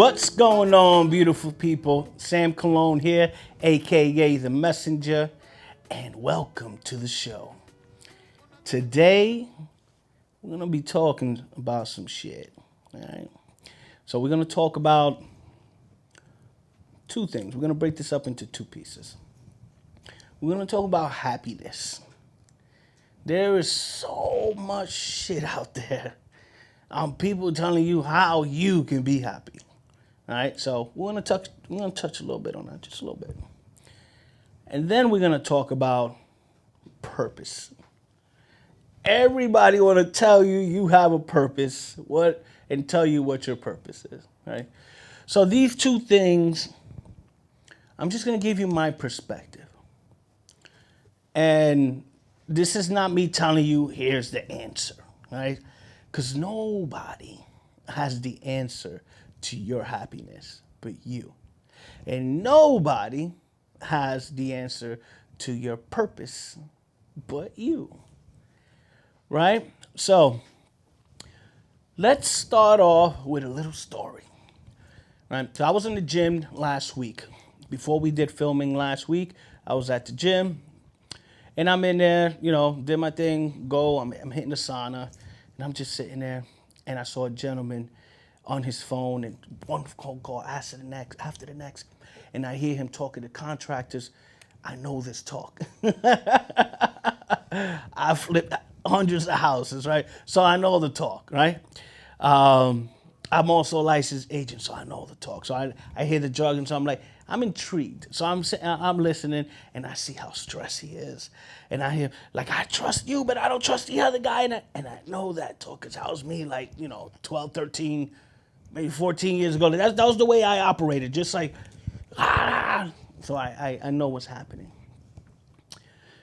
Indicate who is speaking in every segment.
Speaker 1: What's going on, beautiful people? Sam Cologne here, aka The Messenger, and welcome to the show. Today, we're going to be talking about some shit. All right. So, we're going to talk about two things. We're going to break this up into two pieces. We're going to talk about happiness. There is so much shit out there. People telling you how you can be happy. All right, so we're gonna touch a little bit on that, just a little bit, and then we're gonna talk about purpose. Everybody want to tell you you have a purpose, and tell you what your purpose is. Right. So these two things, I'm just gonna give you my perspective, and this is not me telling you here's the answer, right? Because nobody has the answer to your happiness but you. And nobody has the answer to your purpose but you. Right? So let's start off with a little story. Right? So I was in the gym last week. Before we did filming last week, I was at the gym. And I'm in there, did my thing, I'm hitting the sauna. And I'm just sitting there. And I saw a gentleman on his phone, and one phone call after the next, and I hear him talking to contractors. I know this talk. I flipped hundreds of houses, right? So I know the talk, right? I'm also a licensed agent, so I know the talk. So I hear the jargon, so I'm like, I'm intrigued. So I'm listening, and I see how stressed he is. And I hear, like, I trust you, but I don't trust the other guy. And I know that talk, because that was me, 12, 13, maybe 14 years ago. That was the way I operated, just like, So I know what's happening.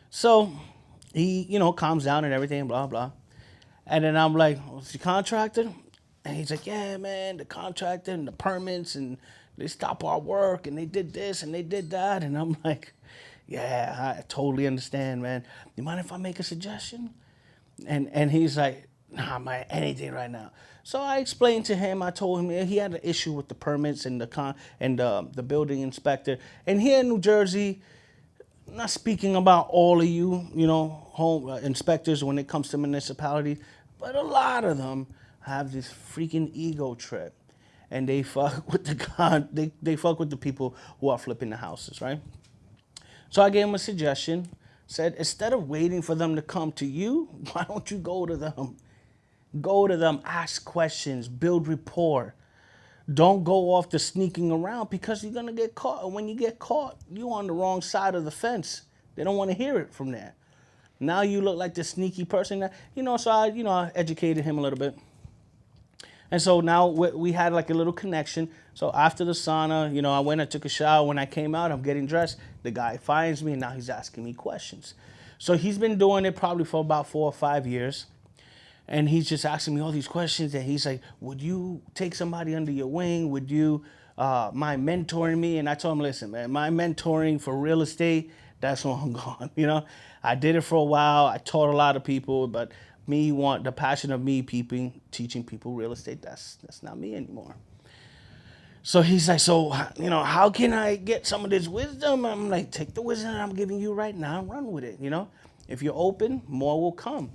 Speaker 1: So he, calms down and everything, blah, blah. And then I'm like, was he contractor? And he's like, yeah, man, the contractor and the permits, and they stopped our work, and they did this and they did that. And I'm like, yeah, I totally understand, man. You mind if I make a suggestion? And he's like, nah, man, anything right now. So I explained to him. I told him he had an issue with the permits and the building inspector. And here in New Jersey, I'm not speaking about all of you, home inspectors when it comes to municipalities, but a lot of them have this freaking ego trip, and they fuck with they fuck with the people who are flipping the houses, right? So I gave him a suggestion. Said, instead of waiting for them to come to you, why don't you go to them? Go to them, ask questions, build rapport. Don't go off the sneaking around, because you're gonna get caught. And when you get caught, you're on the wrong side of the fence. They don't want to hear it from there. Now you look like the sneaky person. So I educated him a little bit. And so now we had like a little connection. So after the sauna, I went and took a shower. When I came out, I'm getting dressed. The guy finds me, and now he's asking me questions. So he's been doing it probably for about 4 or 5 years. And he's just asking me all these questions. And he's like, would you take somebody under your wing? Would you mind mentoring me? And I told him, listen, man, my mentoring for real estate, that's long gone. I did it for a while. I taught a lot of people, but the passion of me teaching people real estate, that's not me anymore. So he's like, so, how can I get some of this wisdom? I'm like, take the wisdom that I'm giving you right now and run with it, If you're open, more will come.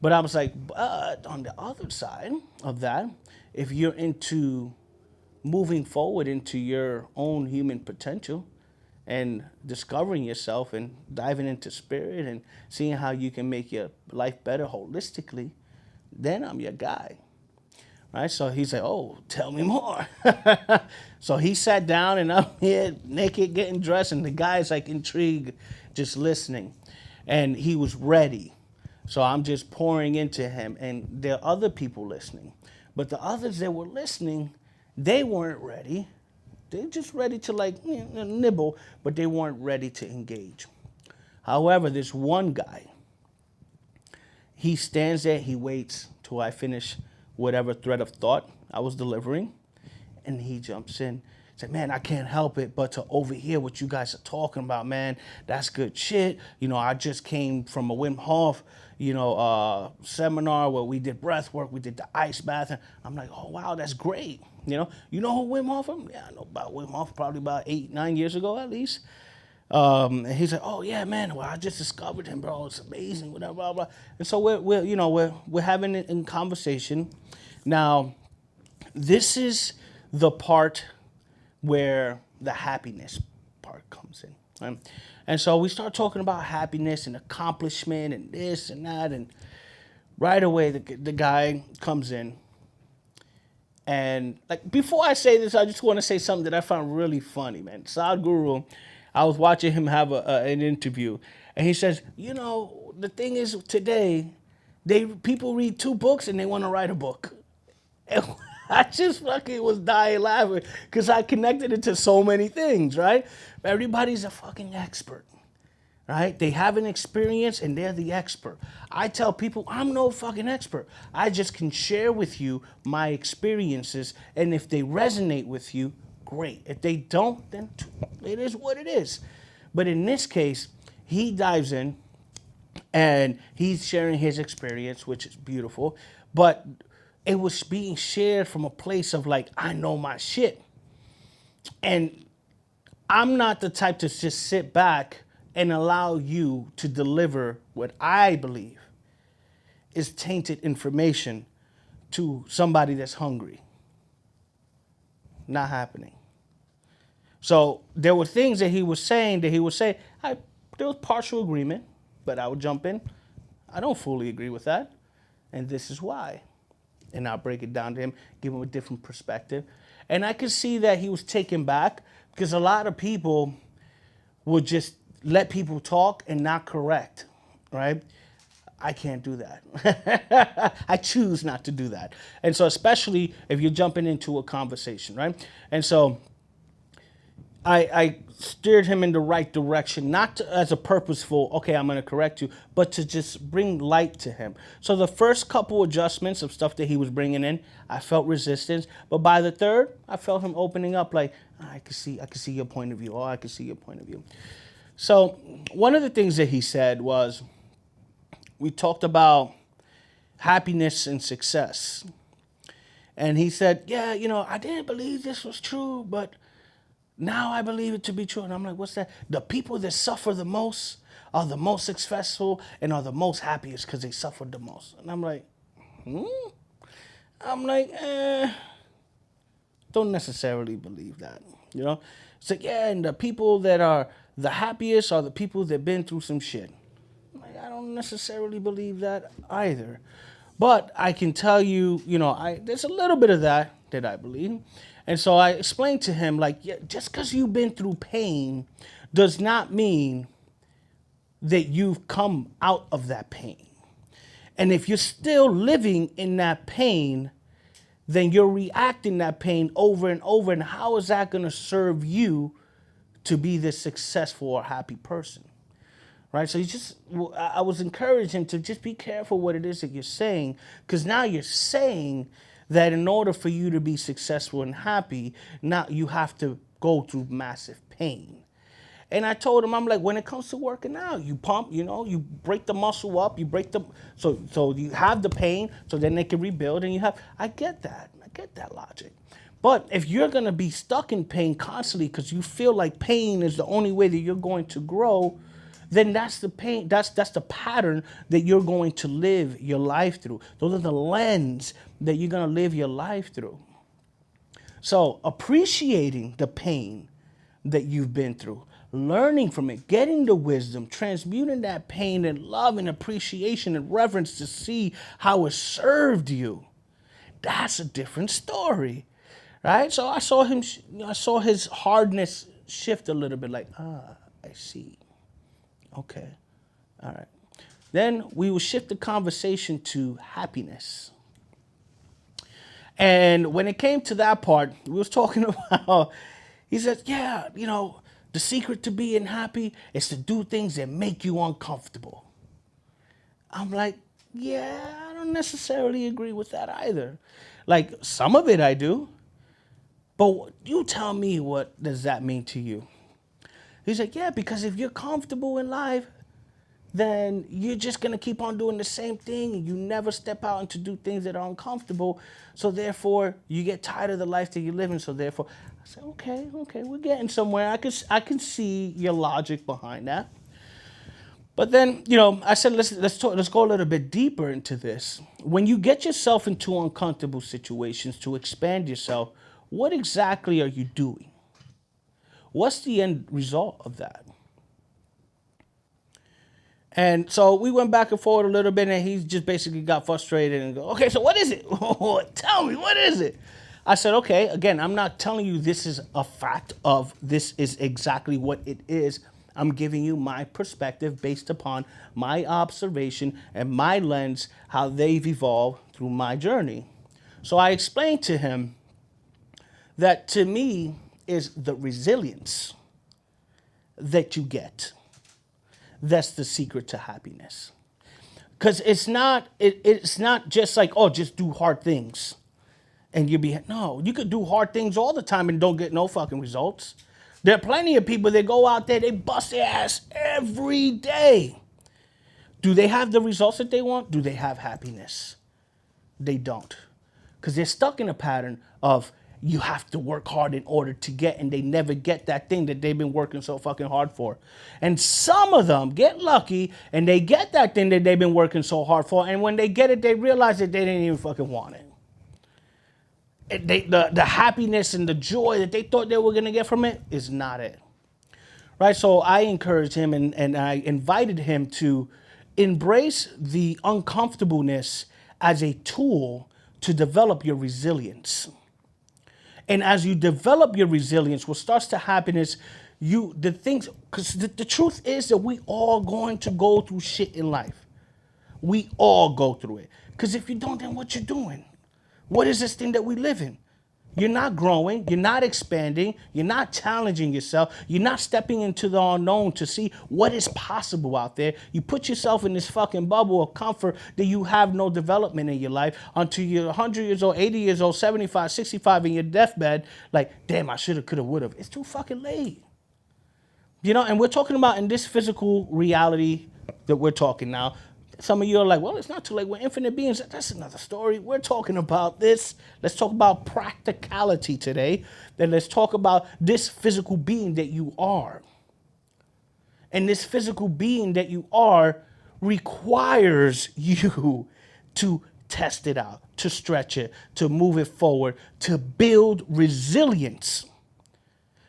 Speaker 1: But I was like, but on the other side of that, if you're into moving forward into your own human potential and discovering yourself and diving into spirit and seeing how you can make your life better holistically, then I'm your guy. Right? So he's like, oh, tell me more. So he sat down, and I'm here naked, getting dressed, and the guy's like intrigued, just listening. And he was ready. So I'm just pouring into him, and there are other people listening. But the others that were listening, they weren't ready. They're just ready to nibble, but they weren't ready to engage. However, this one guy, he stands there, he waits till I finish whatever thread of thought I was delivering, and he jumps in. Said, man, I can't help it but to overhear what you guys are talking about, man. That's good shit. I just came from a Wim Hof, seminar where we did breath work, we did the ice bath. And I'm like, oh, wow, that's great. You know who Wim Hof is? Yeah, I know about Wim Hof probably about 8, 9 years ago at least. And he's like, oh yeah, man. Well, I just discovered him, bro. It's amazing. Whatever, blah blah. And so we're having it in conversation. Now, this is the part where the happiness part comes in. Right? And so we start talking about happiness and accomplishment and this and that, and right away the guy comes in. And like before I say this, I just want to say something that I found really funny, man. Sadhguru, I was watching him have an interview, and he says, the thing is today, people read 2 books and they want to write a book. And I just fucking was dying laughing because I connected it to so many things, right? Everybody's a fucking expert, right? They have an experience and they're the expert. I tell people I'm no fucking expert. I just can share with you my experiences, and if they resonate with you, great. If they don't, then it is what it is. But in this case, he dives in and he's sharing his experience, which is beautiful. But it was being shared from a place of like, I know my shit. And I'm not the type to just sit back and allow you to deliver what I believe is tainted information to somebody that's hungry. Not happening. So there were things that he was saying there was partial agreement, but I would jump in. I don't fully agree with that, and this is why. And I'll break it down to him, give him a different perspective. And I could see that he was taken back because a lot of people would just let people talk and not correct, right? I can't do that. I choose not to do that. And so especially if you're jumping into a conversation, right? And so I steered him in the right direction, not as a purposeful, okay, I'm going to correct you, but to just bring light to him. So the first couple adjustments of stuff that he was bringing in, I felt resistance. But by the third, I felt him opening up like, I can see your point of view. Oh, I can see your point of view. So one of the things that he said was, we talked about happiness and success. And he said, yeah, I didn't believe this was true, but now I believe it to be true. And I'm like, what's that? The people that suffer the most are the most successful and are the most happiest because they suffered the most. And I'm like, I'm like, don't necessarily believe that, It's like, yeah, and the people that are the happiest are the people that been through some shit. I'm like, I don't necessarily believe that either. But I can tell you, there's a little bit of that I believe. And so I explained to him, like, yeah, just because you've been through pain does not mean that you've come out of that pain. And if you're still living in that pain, then you're reacting that pain over and over. And how is that going to serve you to be this successful or happy person? Right? So I was encouraging him to just be careful what it is that you're saying, because now you're saying that in order for you to be successful and happy, now you have to go through massive pain. And I told him, I'm like, when it comes to working out, you pump, you break the muscle up, so you have the pain, so then they can rebuild, and I get that logic. But if you're gonna be stuck in pain constantly because you feel like pain is the only way that you're going to grow, then that's the pain, that's the pattern that you're going to live your life through. Those are the lens that you're gonna live your life through. So appreciating the pain that you've been through, learning from it, getting the wisdom, transmuting that pain in love and appreciation and reverence to see how it served you, that's a different story, right? So I saw his hardness shift a little bit, like, I see. Okay, all right. Then we will shift the conversation to happiness. And when it came to that part, we was talking about, he said, yeah, the secret to being happy is to do things that make you uncomfortable. I'm like, yeah, I don't necessarily agree with that either. Like, some of it I do, but you tell me, what does that mean to you? He's like, yeah, because if you're comfortable in life, then you're just gonna keep on doing the same thing and you never step out and to do things that are uncomfortable. So therefore, you get tired of the life that you're living. So therefore, I said, okay, we're getting somewhere. I can see your logic behind that. But then, I said, let's go a little bit deeper into this. When you get yourself into uncomfortable situations to expand yourself, what exactly are you doing? What's the end result of that? And so we went back and forth a little bit, and he just basically got frustrated and go, okay, so what is it? Tell me, what is it? I said, okay, again, I'm not telling you this is a fact of this is exactly what it is. I'm giving you my perspective based upon my observation and my lens, how they've evolved through my journey. So I explained to him that to me is the resilience that you get. That's the secret to happiness. Because it's not just like, oh, just do hard things and no, you could do hard things all the time and don't get no fucking results. There are plenty of people that go out there, they bust their ass every day. Do they have the results that they want? Do they have happiness? They don't. Because they're stuck in a pattern of you have to work hard in order to get, and they never get that thing that they've been working so fucking hard for. And some of them get lucky and they get that thing that they've been working so hard for, and when they get it, they realize that they didn't even fucking want it. The happiness and the joy that they thought they were going to get from it is not it. Right? So I encouraged him and I invited him to embrace the uncomfortableness as a tool to develop your resilience. And as you develop your resilience, what starts to happen is because the truth is that we all going to go through shit in life. We all go through it. Because if you don't, then what you doing? What is this thing that we live in? You're not growing, you're not expanding, you're not challenging yourself, you're not stepping into the unknown to see what is possible out there. You put yourself in this fucking bubble of comfort that you have no development in your life until you're 100 years old, 80 years old, 75, 65 in your deathbed, like, damn, I shoulda, coulda, woulda. It's too fucking late. And we're talking about in this physical reality that we're talking now. Some of you are like, well, it's not too late. We're infinite beings. That's another story. We're talking about this. Let's talk about practicality today. Then let's talk about this physical being that you are. And this physical being that you are requires you to test it out, to stretch it, to move it forward, to build resilience.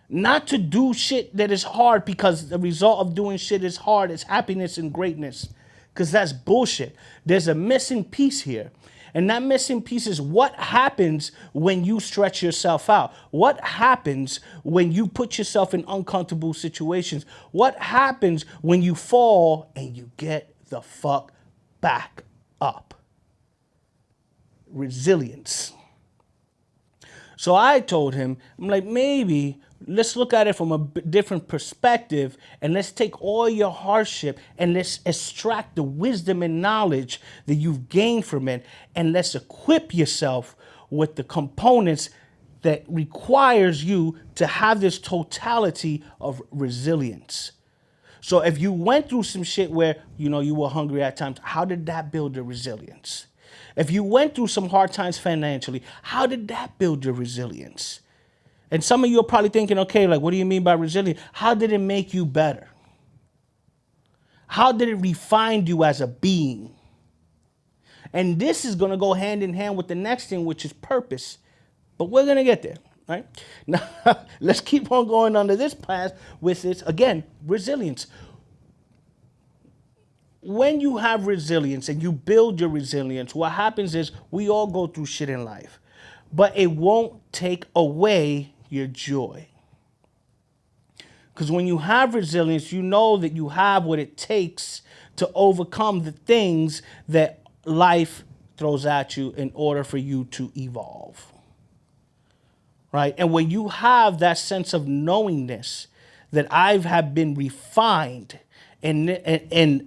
Speaker 1: Not to do shit that is hard because the result of doing shit is hard is happiness and greatness. Because that's bullshit. There's a missing piece here. And that missing piece is what happens when you stretch yourself out. What happens when you put yourself in uncomfortable situations? What happens when you fall and you get the fuck back up? Resilience. So I told him, I'm like, maybe let's look at it from a different perspective and let's take all your hardship and let's extract the wisdom and knowledge that you've gained from it, and let's equip yourself with the components that requires you to have this totality of resilience. So if you went through some shit where, you were hungry at times, how did that build the resilience? If you went through some hard times financially, how did that build your resilience? And some of you are probably thinking, okay, like, what do you mean by resilience? How did it make you better? How did it refine you as a being? And this is going to go hand in hand with the next thing, which is purpose. But we're going to get there, right? Now, let's keep on going under this path with this, again, resilience. When you have resilience and you build your resilience, what happens is we all go through shit in life, but it won't take away your joy. Because when you have resilience, you know that you have what it takes to overcome the things that life throws at you in order for you to evolve. Right? And when you have that sense of knowingness that I have been refined and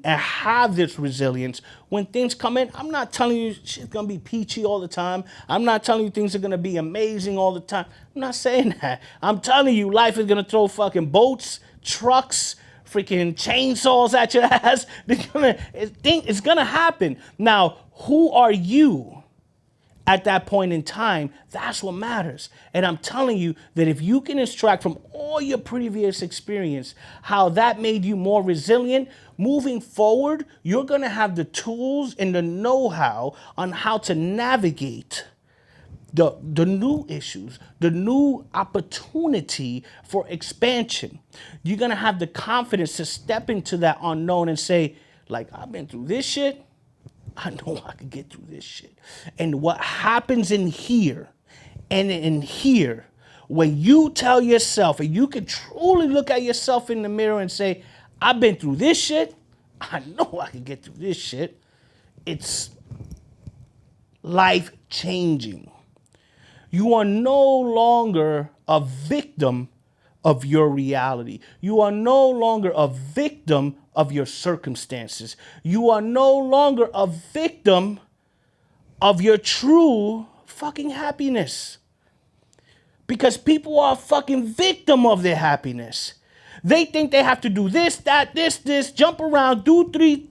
Speaker 1: have this resilience, when things come in, I'm not telling you shit's going to be peachy all the time. I'm not telling you things are going to be amazing all the time. I'm not saying that. I'm telling you life is going to throw fucking boats, trucks, freaking chainsaws at your ass. It's gonna happen. Now, who are you at that point in time? That's what matters. And I'm telling you that if you can extract from all your previous experience how that made you more resilient, moving forward, you're gonna have the tools and the know-how on how to navigate the new issues, the new opportunity for expansion. You're gonna have the confidence to step into that unknown and say, like, I've been through this shit. I know I can get through this shit. And what happens in here and in here, when you tell yourself, and you can truly look at yourself in the mirror and say, I've been through this shit. I know I can get through this shit. It's life changing. You are no longer a victim of your reality. You are no longer a victim of your circumstances. You are no longer a victim of your true fucking happiness. Because people are a fucking victim of their happiness. They think they have to do this, that, this, jump around, do 3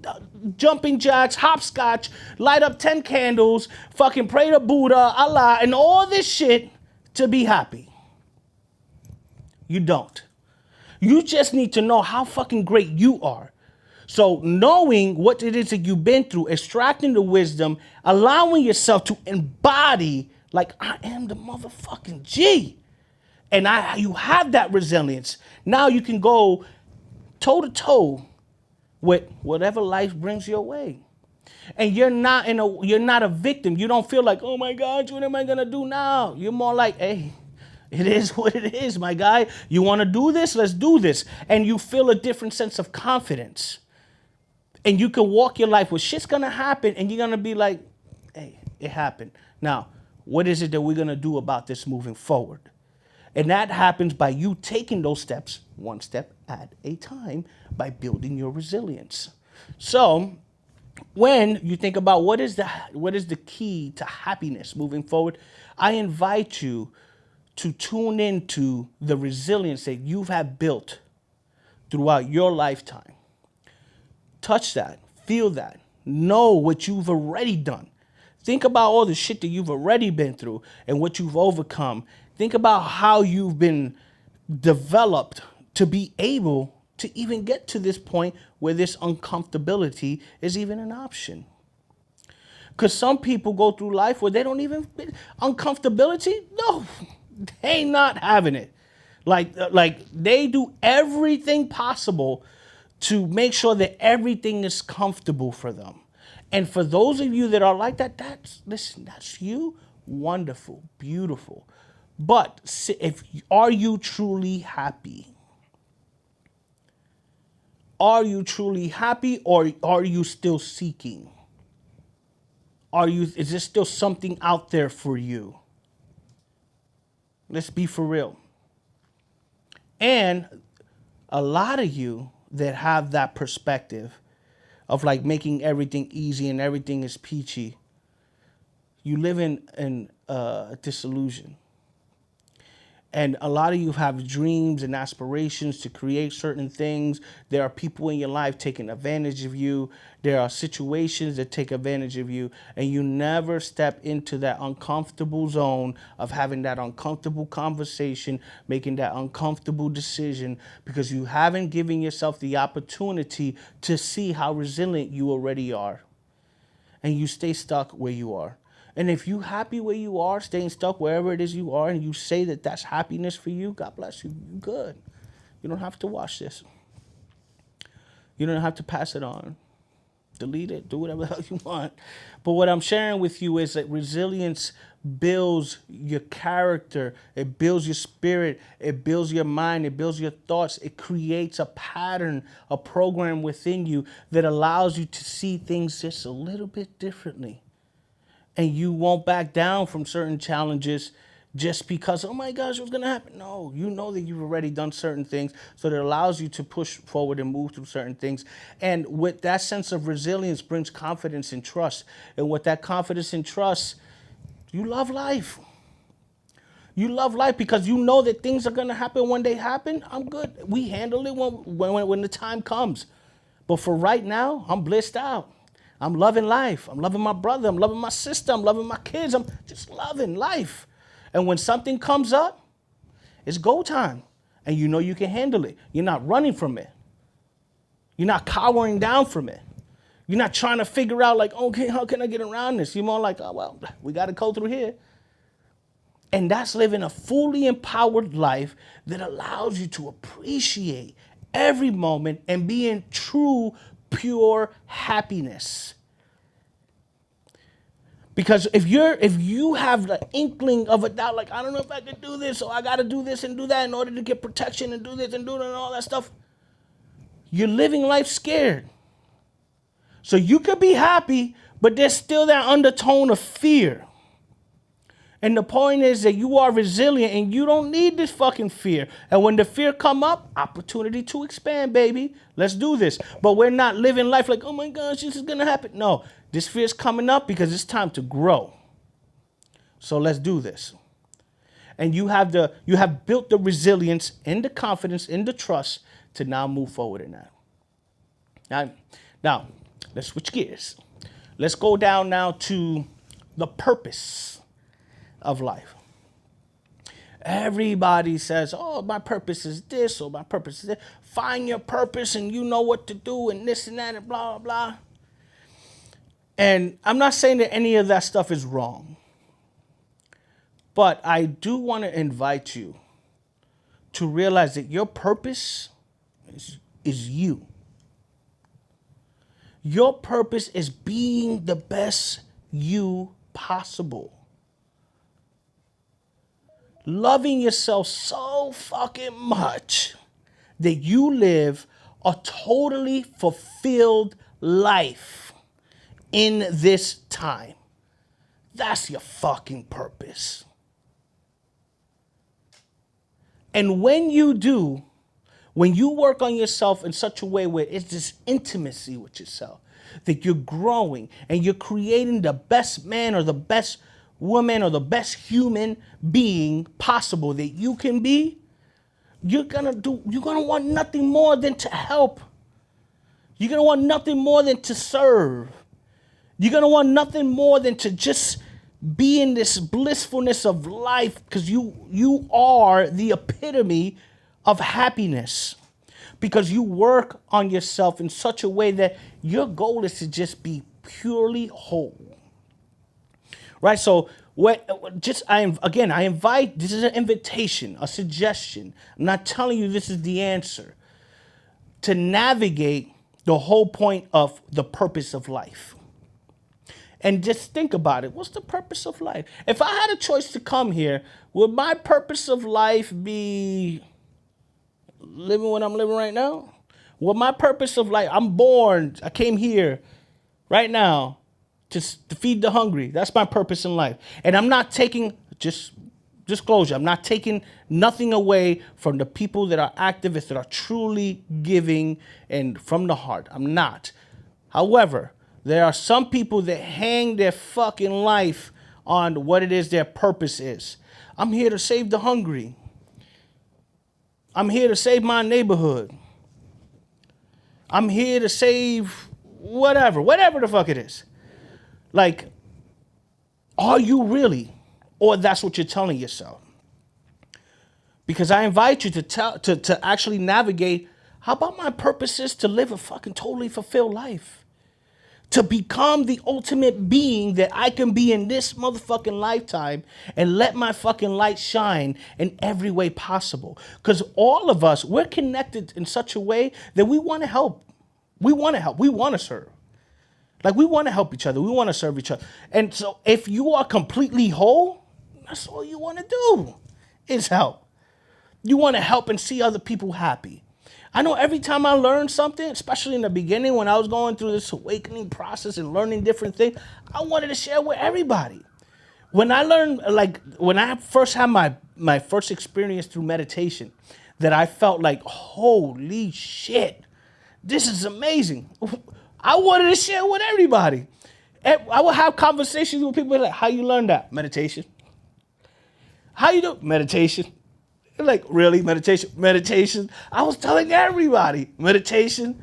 Speaker 1: jumping jacks, hopscotch, light up 10 candles, fucking pray to Buddha, Allah, and all this shit to be happy. You don't. You just need to know how fucking great you are. So knowing what it is that you've been through, extracting the wisdom, allowing yourself to embody like I am the motherfucking G. And you have that resilience. Now you can go toe to toe with whatever life brings your way. And you're not a victim. You don't feel like, oh my God, what am I gonna do now? You're more like, hey, it is what it is, my guy. You wanna do this? Let's do this. And you feel a different sense of confidence. And you can walk your life with shit's gonna happen, and you're gonna be like, hey, it happened. Now, what is it that we're gonna do about this moving forward? And that happens by you taking those steps, one step at a time, by building your resilience. So when you think about what is the key to happiness moving forward, I invite you to tune into the resilience that you have built throughout your lifetime. Touch that, feel that, know what you've already done. Think about all the shit that you've already been through and what you've overcome. Think about how you've been developed to be able to even get to this point where this uncomfortability is even an option. Because some people go through life where they don't even, uncomfortability? No, they not having it. Like they do everything possible to make sure that everything is comfortable for them. And for those of you that are like that, that's you. Wonderful, beautiful. But are you truly happy? Are you truly happy, or are you still seeking? Is there still something out there for you? Let's be for real. And a lot of you that have that perspective of like making everything easy and everything is peachy, you live in disillusion. And a lot of you have dreams and aspirations to create certain things. There are people in your life taking advantage of you. There are situations that take advantage of you. And you never step into that uncomfortable zone of having that uncomfortable conversation, making that uncomfortable decision, because you haven't given yourself the opportunity to see how resilient you already are. And you stay stuck where you are. And if you're happy where you are, staying stuck wherever it is you are, and you say that that's happiness for you, God bless you. You're good. You don't have to watch this. You don't have to pass it on. Delete it. Do whatever the hell you want. But what I'm sharing with you is that resilience builds your character. It builds your spirit. It builds your mind. It builds your thoughts. It creates a pattern, a program within you that allows you to see things just a little bit differently. And you won't back down from certain challenges just because, oh my gosh, what's going to happen? No, you know that you've already done certain things, so that allows you to push forward and move through certain things. And with that sense of resilience brings confidence and trust. And with that confidence and trust, you love life. You love life because you know that things are gonna happen when they happen. I'm good. We handle it when the time comes. But for right now, I'm blissed out. I'm loving life. I'm loving my brother. I'm loving my sister. I'm loving my kids. I'm just loving life. And when something comes up, it's go time. And you know you can handle it. You're not running from it. You're not cowering down from it. You're not trying to figure out like, okay, how can I get around this? You're more like, oh, well, we got to go through here. And that's living a fully empowered life that allows you to appreciate every moment and be in true, pure happiness. Because if you have the inkling of a doubt, like, I don't know if I can do this, or I got to do this and do that in order to get protection and do this and do that and all that stuff, you're living life scared. So you could be happy, but there's still that undertone of fear. And the point is that you are resilient and you don't need this fucking fear. And when the fear come up, opportunity to expand, baby. Let's do this. But we're not living life like, oh my gosh, this is going to happen. No, this fear is coming up because it's time to grow. So let's do this. And you have built the resilience and the confidence and the trust to now move forward in that. Now, let's switch gears. Let's go down now to the purpose of life. Everybody says, oh, my purpose is this, or my purpose is that. Find your purpose and you know what to do and this and that and blah, blah, blah. And I'm not saying that any of that stuff is wrong. But I do want to invite you to realize that your purpose is you. Your purpose is being the best you possible. Loving yourself so fucking much that you live a totally fulfilled life in this time. That's your fucking purpose. And when you do, when you work on yourself in such a way where it's this intimacy with yourself, that you're growing and you're creating the best man or the best woman or the best human being possible that you can be, you're gonna want nothing more than to help. You're gonna want nothing more than to serve. You're gonna want nothing more than to just be in this blissfulness of life, because you are the epitome of happiness, because you work on yourself in such a way that your goal is to just be purely whole. Right, so I invite, this is an invitation, a suggestion. I'm not telling you this is the answer. To navigate the whole point of the purpose of life. And just think about it. What's the purpose of life? If I had a choice to come here, would my purpose of life be living what I'm living right now? Would my purpose of life, I'm born, I came here right now, to feed the hungry. That's my purpose in life. And I'm not taking, just disclosure, I'm not taking nothing away from the people that are activists, that are truly giving and from the heart. I'm not. However, there are some people that hang their fucking life on what it is their purpose is. I'm here to save the hungry. I'm here to save my neighborhood. I'm here to save whatever the fuck it is. Like, are you really? Or that's what you're telling yourself. Because I invite you to actually navigate, how about my purpose is to live a fucking totally fulfilled life? To become the ultimate being that I can be in this motherfucking lifetime and let my fucking light shine in every way possible. Because all of us, we're connected in such a way that we want to help. We want to help. We want to serve. Like, we want to help each other. We want to serve each other. And so if you are completely whole, that's all you want to do is help. You want to help and see other people happy. I know every time I learn something, especially in the beginning when I was going through this awakening process and learning different things, I wanted to share with everybody. When I learned, like, when I first had my first experience through meditation, that I felt like, holy shit, this is amazing. I wanted to share with everybody. I would have conversations with people like, how you learn that? Meditation. How you do? Meditation. Like, really? Meditation? Meditation? I was telling everybody meditation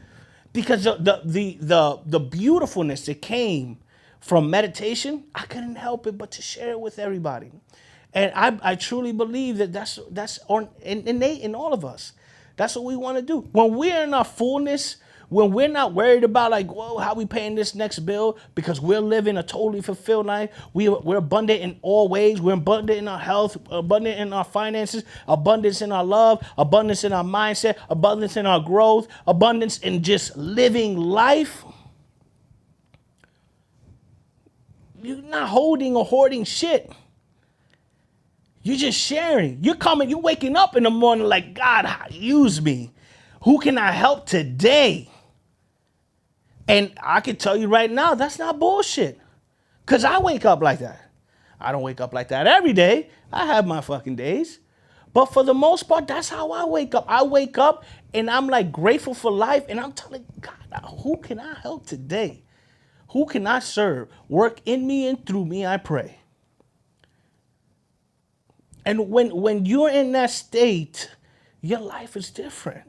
Speaker 1: because the beautifulness that came from meditation, I couldn't help it but to share it with everybody. And I truly believe that innate in all of us. That's what we want to do. When we're in our fullness, when we're not worried about like, whoa, how we paying this next bill, because we're living a totally fulfilled life. We're abundant in all ways. We're abundant in our health, abundant in our finances, abundance in our love, abundance in our mindset, abundance in our growth, abundance in just living life. You're not holding or hoarding shit. You're just sharing. You're waking up in the morning like, God, use me. Who can I help today? And I can tell you right now, that's not bullshit. Because I wake up like that. I don't wake up like that every day. I have my fucking days. But for the most part, that's how I wake up. I wake up and I'm like grateful for life. And I'm telling God, who can I help today? Who can I serve? Work in me and through me, I pray. And when you're in that state, your life is different.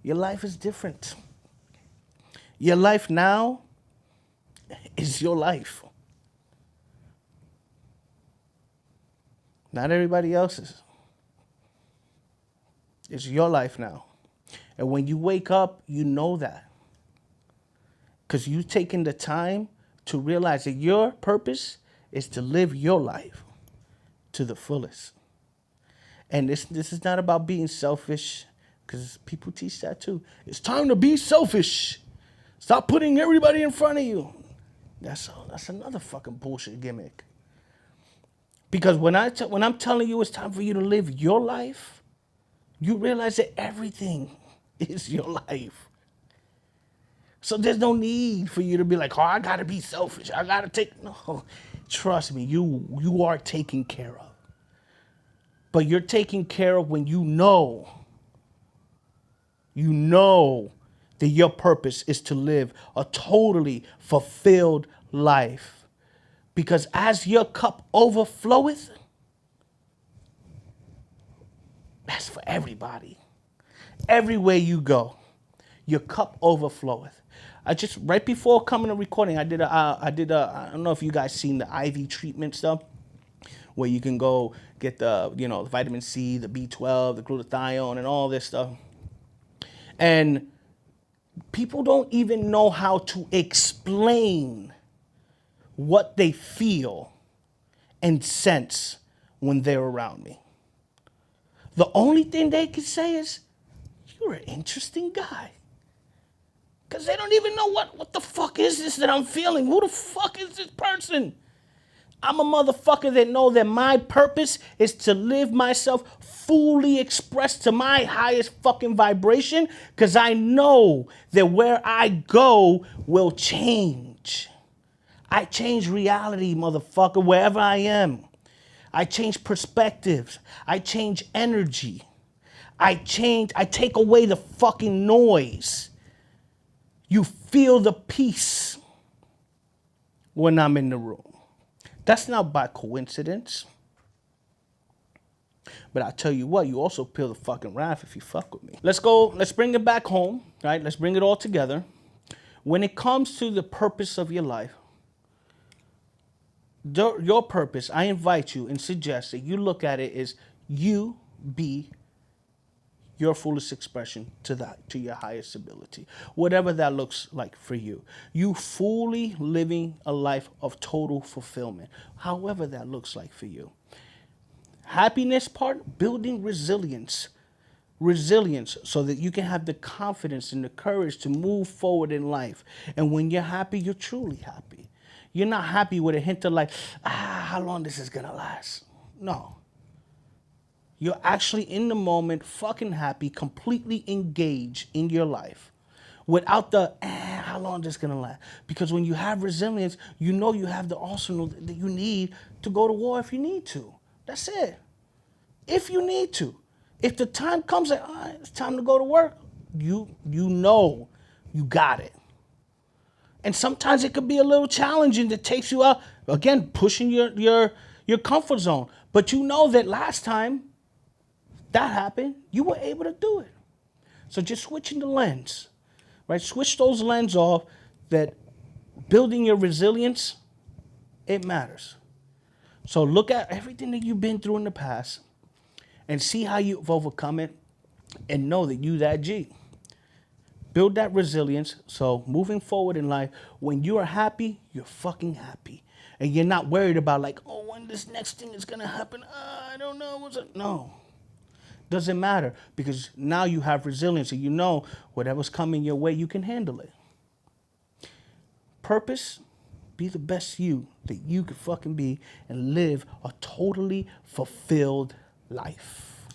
Speaker 1: Your life is different. Your life now is your life. Not everybody else's. It's your life now. And when you wake up, you know that. Because you've taken the time to realize that your purpose is to live your life to the fullest. And this is not about being selfish, because people teach that too. It's time to be selfish. Stop putting everybody in front of you. That's another fucking bullshit gimmick. Because when I'm telling you it's time for you to live your life, you realize that everything is your life. So there's no need for you to be like, oh, I gotta be selfish. I gotta take no. Trust me, you are taken care of. But you're taken care of when you know that your purpose is to live a totally fulfilled life. Because as your cup overfloweth, that's for everybody. Everywhere you go, your cup overfloweth. I just, right before coming to recording, I did I don't know if you guys seen the IV treatment stuff, where you can go get the vitamin C, the B12, the glutathione, and all this stuff. And people don't even know how to explain what they feel and sense when they're around me. The only thing they can say is, you're an interesting guy. Because they don't even know what the fuck is this that I'm feeling? Who the fuck is this person? I'm a motherfucker that know that my purpose is to live myself fully expressed to my highest fucking vibration, because I know that where I go will change. I change reality, motherfucker, wherever I am. I change perspectives. I change energy. I take away the fucking noise. You feel the peace when I'm in the room. That's not by coincidence. But I tell you what, you also feel the fucking wrath if you fuck with me. Let's bring it back home, right? Let's bring it all together. When it comes to the purpose of your life, your purpose, I invite you and suggest that you look at it as you be your fullest expression to your highest ability, whatever that looks like for you. You fully living a life of total fulfillment, however that looks like for you. Happiness part, building resilience so that you can have the confidence and the courage to move forward in life. And when you're happy, you're truly happy. You're not happy with a hint of like, how long this is gonna last. No. You're actually in the moment, fucking happy, completely engaged in your life without the, how long is this gonna last? Because when you have resilience, you know you have the arsenal that you need to go to war if you need to That's it. If you need to. If the time comes that, all right, it's time to go to work, you know you got it. And sometimes it could be a little challenging that takes you out, again, pushing your comfort zone. But you know that last time that happened, you were able to do it. So just switching the lens, right? Switch those lens off that building your resilience, it matters. So look at everything that you've been through in the past and see how you've overcome it and know that you that G. Build that resilience. So moving forward in life, when you are happy, you're fucking happy. And you're not worried about like, oh, when this next thing is going to happen, I don't know what's it. No. Doesn't matter because now you have resilience and you know whatever's coming your way, you can handle it. Purpose, be the best you that you could fucking be and live a totally fulfilled life.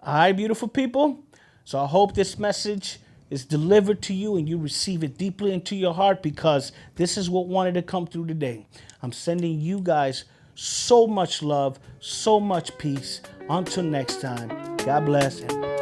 Speaker 1: All right, beautiful people. So I hope this message is delivered to you and you receive it deeply into your heart because this is what wanted to come through today. I'm sending you guys so much love, so much peace. Until next time, God bless and